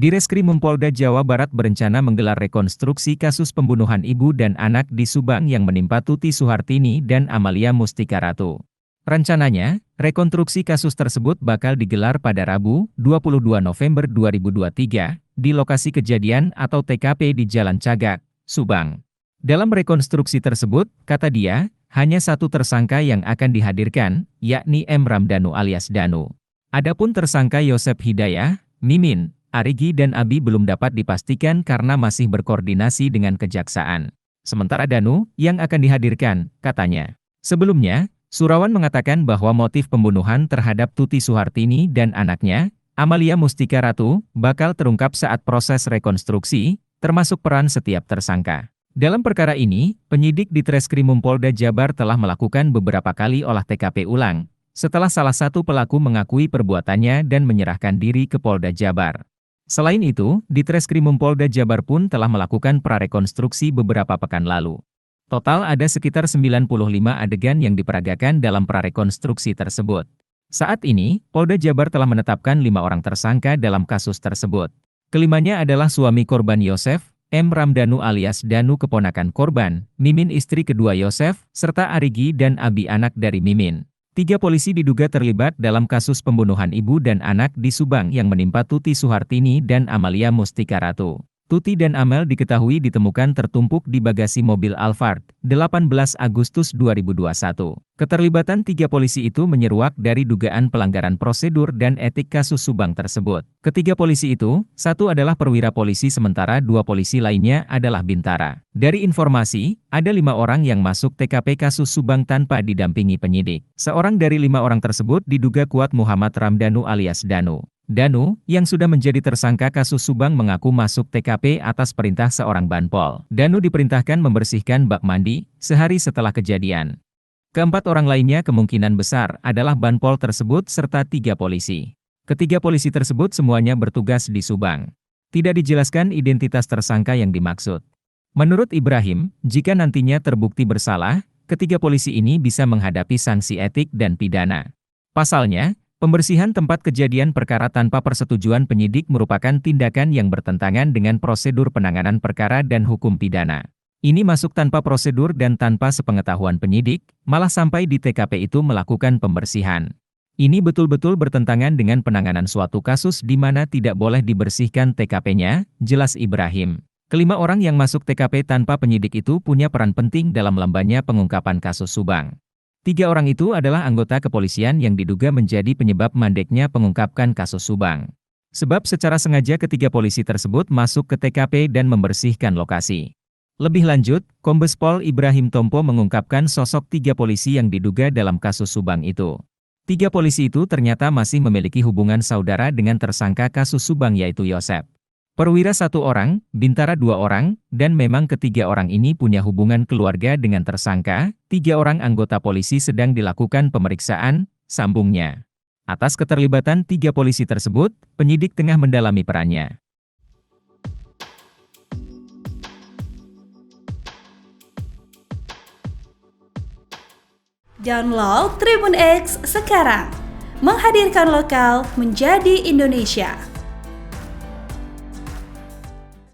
Direskrim Polda Jawa Barat berencana menggelar rekonstruksi kasus pembunuhan ibu dan anak di Subang yang menimpa Tuti Suhartini dan Amalia Mustika Ratu. Rencananya, rekonstruksi kasus tersebut bakal digelar pada Rabu, 22 November 2023, di lokasi kejadian atau TKP di Jalan Cagak, Subang. Dalam rekonstruksi tersebut, kata dia, hanya satu tersangka yang akan dihadirkan, yakni M. Ramdhanu alias Danu. Adapun tersangka Yosep Hidayah, Mimin, Arigi dan Abi belum dapat dipastikan karena masih berkoordinasi dengan kejaksaan. Sementara Danu, yang akan dihadirkan, katanya. Sebelumnya, Surawan mengatakan bahwa motif pembunuhan terhadap Tuti Suhartini dan anaknya, Amalia Mustika Ratu, bakal terungkap saat proses rekonstruksi, termasuk peran setiap tersangka. Dalam perkara ini, penyidik di Treskrimum Polda Jabar telah melakukan beberapa kali olah TKP ulang, setelah salah satu pelaku mengakui perbuatannya dan menyerahkan diri ke Polda Jabar. Selain itu, di Treskrimum Polda Jabar pun telah melakukan prarekonstruksi beberapa pekan lalu. Total ada sekitar 95 adegan yang diperagakan dalam prarekonstruksi tersebut. Saat ini, Polda Jabar telah menetapkan 5 orang tersangka dalam kasus tersebut. Kelimanya adalah suami korban Yosef, M. Ramdhanu alias Danu keponakan korban, Mimin istri kedua Yosef, serta Arigi dan Abi anak dari Mimin. 3 polisi diduga terlibat dalam kasus pembunuhan ibu dan anak di Subang yang menimpa Tuti Suhartini dan Amalia Mustika Ratu. Tuti dan Amel diketahui ditemukan tertumpuk di bagasi mobil Alphard, 18 Agustus 2021. Keterlibatan 3 polisi itu menyeruak dari dugaan pelanggaran prosedur dan etik kasus Subang tersebut. Ketiga polisi itu, satu adalah perwira polisi sementara 2 polisi lainnya adalah bintara. Dari informasi, ada 5 orang yang masuk TKP kasus Subang tanpa didampingi penyidik. Seorang dari 5 orang tersebut diduga kuat Muhammad Ramdhanu alias Danu. Danu, yang sudah menjadi tersangka kasus Subang mengaku masuk TKP atas perintah seorang banpol. Danu diperintahkan membersihkan bak mandi, sehari setelah kejadian. Keempat orang lainnya kemungkinan besar adalah banpol tersebut serta 3 polisi. Ketiga polisi tersebut semuanya bertugas di Subang. Tidak dijelaskan identitas tersangka yang dimaksud. Menurut Ibrahim, jika nantinya terbukti bersalah, ketiga polisi ini bisa menghadapi sanksi etik dan pidana. Pasalnya, pembersihan tempat kejadian perkara tanpa persetujuan penyidik merupakan tindakan yang bertentangan dengan prosedur penanganan perkara dan hukum pidana. Ini masuk tanpa prosedur dan tanpa sepengetahuan penyidik, malah sampai di TKP itu melakukan pembersihan. Ini betul-betul bertentangan dengan penanganan suatu kasus di mana tidak boleh dibersihkan TKP-nya, jelas Ibrahim. Kelima orang yang masuk TKP tanpa penyidik itu punya peran penting dalam lambannya pengungkapan kasus Subang. 3 orang itu adalah anggota kepolisian yang diduga menjadi penyebab mandeknya pengungkapan kasus Subang. Sebab secara sengaja ketiga polisi tersebut masuk ke TKP dan membersihkan lokasi. Lebih lanjut, Kombes Pol Ibrahim Tompo mengungkapkan sosok 3 polisi yang diduga dalam kasus Subang itu. 3 polisi itu ternyata masih memiliki hubungan saudara dengan tersangka kasus Subang yaitu Yosep. Perwira 1 orang, bintara 2 orang, dan memang ketiga orang ini punya hubungan keluarga dengan tersangka. 3 orang anggota polisi sedang dilakukan pemeriksaan, sambungnya. Atas keterlibatan 3 polisi tersebut, penyidik tengah mendalami perannya. Download Tribun X sekarang, menghadirkan lokal menjadi Indonesia.